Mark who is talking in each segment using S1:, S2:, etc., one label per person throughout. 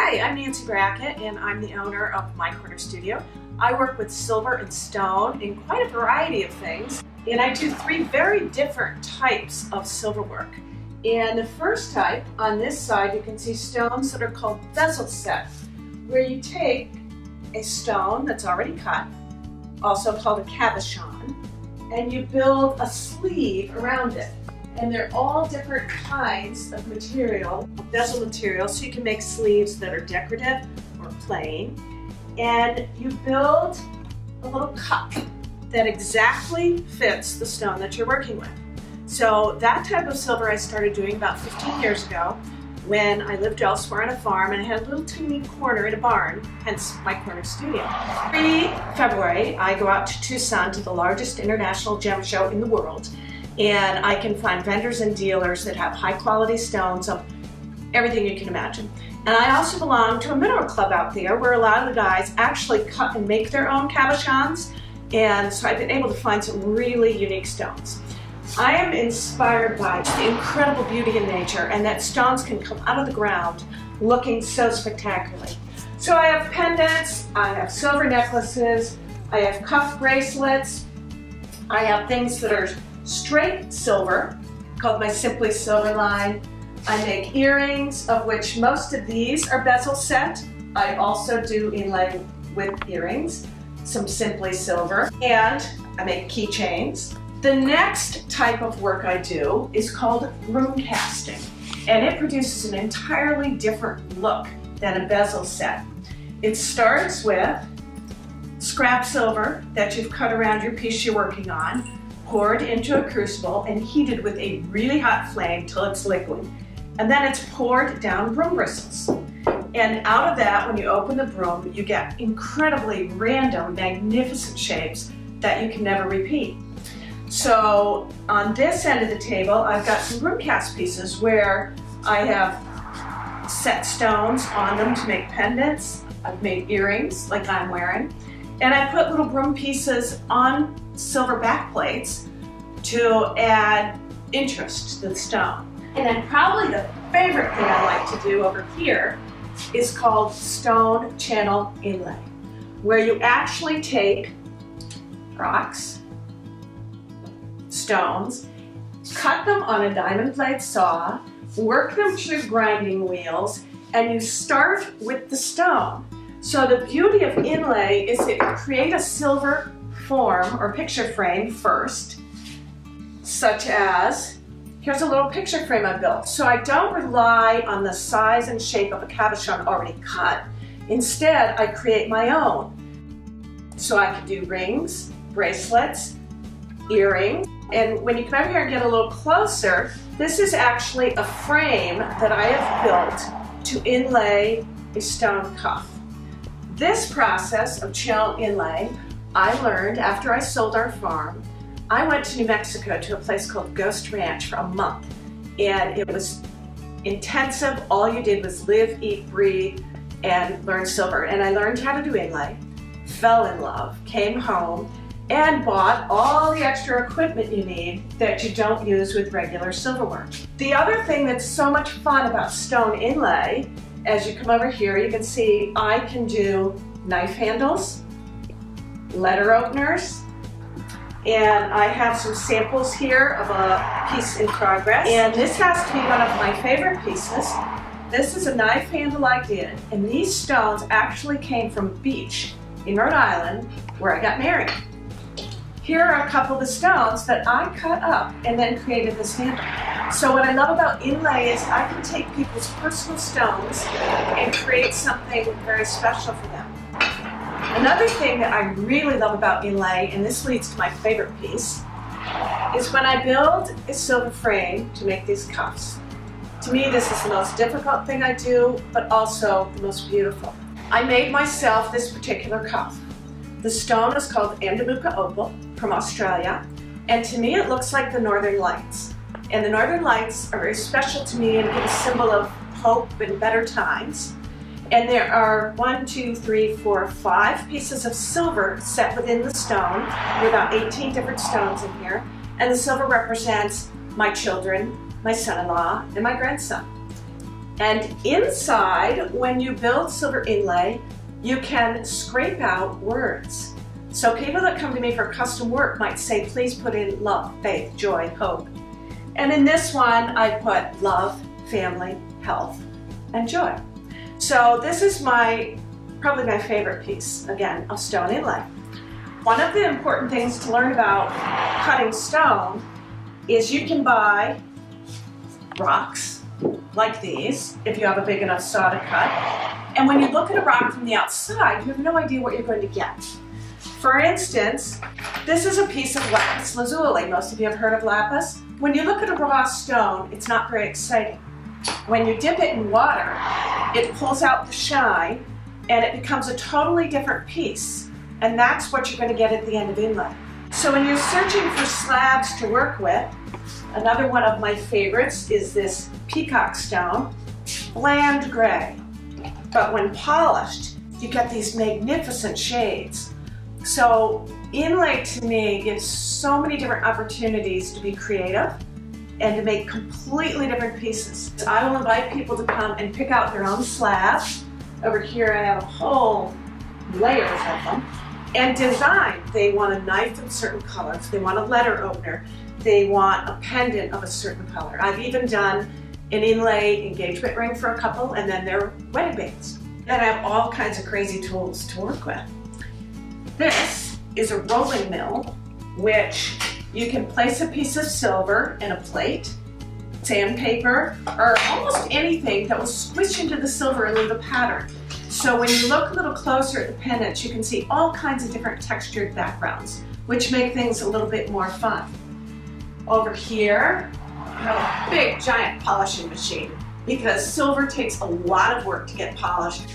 S1: Hi, I'm Nancey Brackett and I'm the owner of My Corner Studio. I work with silver and stone in quite a variety of things, and I do three very different types of silver work. And the first type, on this side, you can see stones that are called Bezel Sets, where you take a stone that's already cut, also called a cabochon, and you build a sleeve around it. And they're all different kinds of material, bezel material, so you can make sleeves that are decorative or plain. And you build a little cup that exactly fits the stone that you're working with. So that type of silver I started doing about 15 years ago when I lived elsewhere on a farm and I had a little teeny corner in a barn, hence My Corner Studio. Every February, I go out to Tucson to the largest international gem show in the world, and I can find vendors and dealers that have high quality stones of everything you can imagine. And I also belong to a mineral club out there where a lot of the guys actually cut and make their own cabochons, and so I've been able to find some really unique stones. I am inspired by the incredible beauty in nature and that stones can come out of the ground looking so spectacular. So I have pendants, I have silver necklaces, I have cuff bracelets, I have things that are straight silver, called my Simply Silver line. I make earrings, of which most of these are bezel set. I also do inlay with earrings, some Simply Silver, and I make keychains. The next type of work I do is called room casting, and it produces an entirely different look than a bezel set. It starts with scrap silver that you've cut around your piece you're working on, poured into a crucible and heated with a really hot flame till it's liquid. And then it's poured down broom bristles. And out of that, when you open the broom, you get incredibly random, magnificent shapes that you can never repeat. So on this end of the table, I've got some broom cast pieces where I have set stones on them to make pendants. I've made earrings like I'm wearing. And I put little broom pieces on silver back plates to add interest to the stone. And then probably the favorite thing I like to do over here is called stone channel inlay, where you actually take rocks, stones, cut them on a diamond blade saw, work them through grinding wheels, and you start with the stone. So the beauty of inlay is that you create a silver form or picture frame first, such as, here's a little picture frame I built. So I don't rely on the size and shape of a cabochon already cut. Instead, I create my own. So I can do rings, bracelets, earrings, and when you come over here and get a little closer, this is actually a frame that I have built to inlay a stone cuff. This process of channel inlay I learned after I sold our farm. I went to New Mexico to a place called Ghost Ranch for a month, and it was intensive. All you did was live, eat, breathe, and learn silver. And I learned how to do inlay, fell in love, came home, and bought all the extra equipment you need that you don't use with regular silverware. The other thing that's so much fun about stone inlay, as you come over here, you can see I can do knife handles, letter openers, and I have some samples here of a piece in progress. And this has to be one of my favorite pieces. This is a knife handle I did, and these stones actually came from a beach in Rhode Island where I got married. Here are a couple of the stones that I cut up and then created this handle. So what I love about inlay is I can take people's personal stones and create something very special for them. Another thing that I really love about inlay, and this leads to my favorite piece, is when I build a silver frame to make these cuffs. To me, this is the most difficult thing I do, but also the most beautiful. I made myself this particular cuff. The stone is called Andaluca Opal from Australia, and to me it looks like the Northern Lights. And the Northern Lights are very special to me and give a symbol of hope and better times. And there are 1, 2, 3, 4, 5 pieces of silver set within the stone. There are about 18 different stones in here. And the silver represents my children, my son-in-law, and my grandson. And inside, when you build silver inlay, you can scrape out words. So people that come to me for custom work might say, please put in love, faith, joy, hope. And in this one, I put love, family, health, and joy. So this is probably my favorite piece, again, of stone inlay. One of the important things to learn about cutting stone is you can buy rocks like these, if you have a big enough saw to cut. And when you look at a rock from the outside, you have no idea what you're going to get. For instance, this is a piece of lapis lazuli. Most of you have heard of lapis. When you look at a raw stone, it's not very exciting. When you dip it in water, it pulls out the shine and it becomes a totally different piece. And that's what you're going to get at the end of inlay. So when you're searching for slabs to work with, another one of my favorites is this Peacock Stone, bland gray. But when polished, you get these magnificent shades. So inlay to me gives so many different opportunities to be creative and to make completely different pieces. I will invite people to come and pick out their own slabs. Over here I have a whole layers of them. And design. They want a knife in certain colors. They want a letter opener. They want a pendant of a certain color. I've even done an inlay engagement ring for a couple and then their wedding bands. And I have all kinds of crazy tools to work with. This is a rolling mill, which you can place a piece of silver in a plate, sandpaper, or almost anything that will squish into the silver and leave a pattern. So when you look a little closer at the pendants, you can see all kinds of different textured backgrounds, which make things a little bit more fun. Over here, I have a big giant polishing machine because silver takes a lot of work to get polished.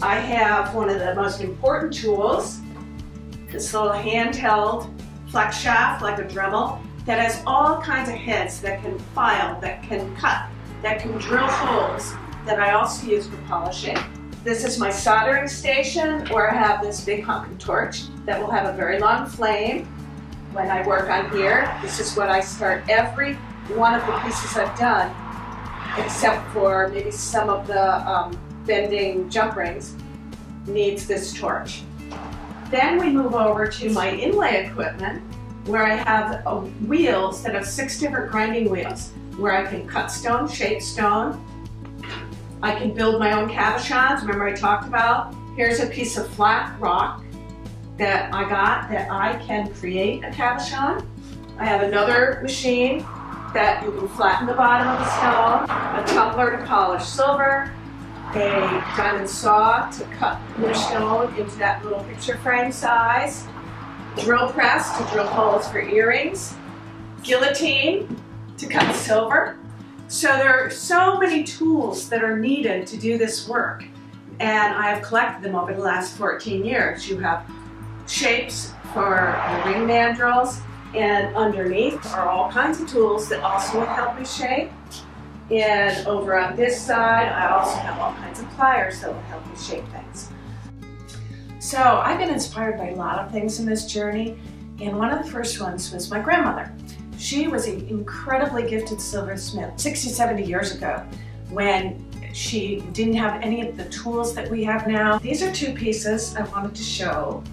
S1: I have one of the most important tools, this little handheld flex shaft like a Dremel that has all kinds of heads that can file, that can cut, that can drill holes that I also use for polishing. This is my soldering station where I have this big honking torch that will have a very long flame. When I work on here, this is what I start every one of the pieces I've done, except for maybe some of the bending jump rings, needs this torch. Then we move over to my inlay equipment where I have wheels that have 6 different grinding wheels where I can cut stone, shape stone. I can build my own cabochons. Remember I talked about? Here's a piece of flat rock that I got that I can create a cabochon. I have another machine that you can flatten the bottom of the stone, a tumbler to polish silver, a diamond saw to cut your stone into that little picture frame size, drill press to drill holes for earrings, guillotine to cut silver. So there are so many tools that are needed to do this work, and I have collected them over the last 14 years. You have shapes for the ring mandrels, and underneath are all kinds of tools that also will help me shape. And over on this side, I also have all kinds of pliers that will help me shape things. So I've been inspired by a lot of things in this journey, and one of the first ones was my grandmother. She was an incredibly gifted silversmith 60, 70 years ago when she didn't have any of the tools that we have now. These are 2 pieces I wanted to show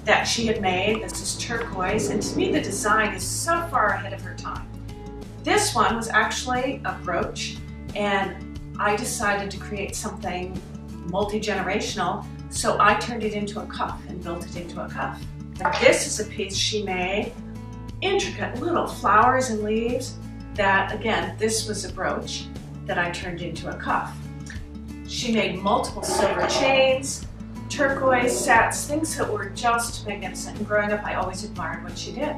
S1: that she had made. This is turquoise, and to me the design is so far ahead of her time. This one was actually a brooch, and I decided to create something multi-generational, so I turned it into a cuff and built it into a cuff. And this is a piece she made, intricate little flowers and leaves that, again, this was a brooch that I turned into a cuff. She made multiple silver chains, turquoise sets, things that were just magnificent. And growing up, I always admired what she did.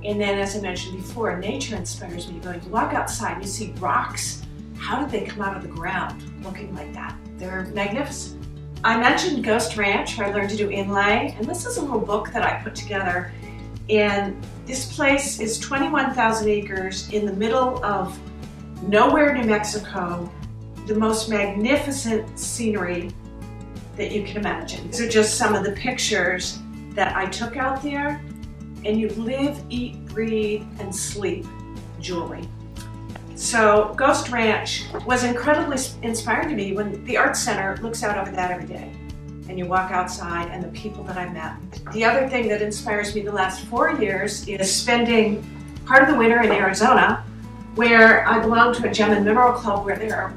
S1: And then, as I mentioned before, nature inspires me. You walk outside and you see rocks. How did they come out of the ground looking like that? They're magnificent. I mentioned Ghost Ranch, where I learned to do inlay, and this is a little book that I put together. And this place is 21,000 acres in the middle of nowhere, New Mexico, the most magnificent scenery that you can imagine. These are just some of the pictures that I took out there, and you live, eat, breathe, and sleep jewelry. So Ghost Ranch was incredibly inspiring to me when the Art Center looks out over that every day. And you walk outside and the people that I met. The other thing that inspires me the last 4 years is spending part of the winter in Arizona, where I belong to a gem and mineral club where there are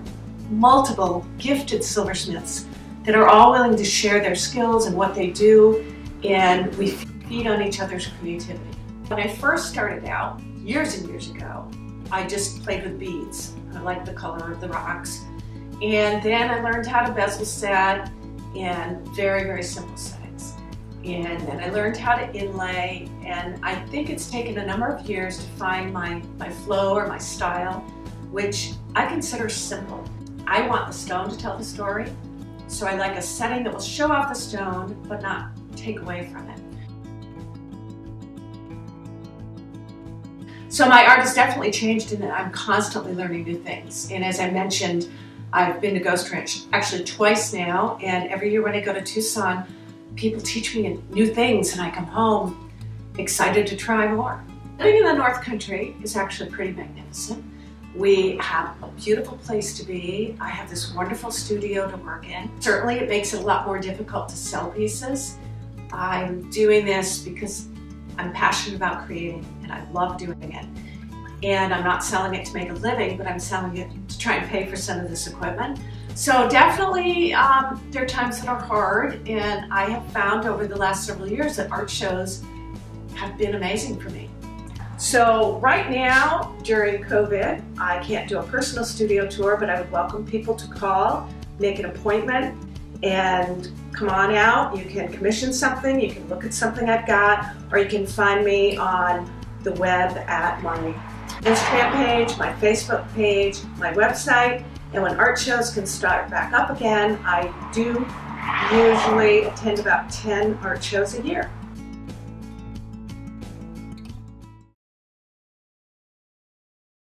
S1: multiple gifted silversmiths that are all willing to share their skills and what they do, and we feed on each other's creativity. When I first started out, years and years ago, I just played with beads. I liked the color of the rocks. And then I learned how to bezel set in very, very simple settings. And then I learned how to inlay, and I think it's taken a number of years to find my flow or my style, which I consider simple. I want the stone to tell the story, so I like a setting that will show off the stone but not take away from it. So my art has definitely changed in that I'm constantly learning new things. And as I mentioned, I've been to Ghost Ranch actually twice now, and every year when I go to Tucson, people teach me new things and I come home excited to try more. Living in the North Country is actually pretty magnificent. We have a beautiful place to be. I have this wonderful studio to work in. Certainly it makes it a lot more difficult to sell pieces. I'm doing this because I'm passionate about creating and I love doing it. And I'm not selling it to make a living, but I'm selling it to try and pay for some of this equipment. So definitely there are times that are hard, and I have found over the last several years that art shows have been amazing for me. So right now, during COVID, I can't do a personal studio tour, but I would welcome people to call, make an appointment, and come on out. You can commission something, you can look at something I've got, or you can find me on the web at my Instagram page, my Facebook page, my website, and when art shows can start back up again, I do usually attend about 10 art shows a year.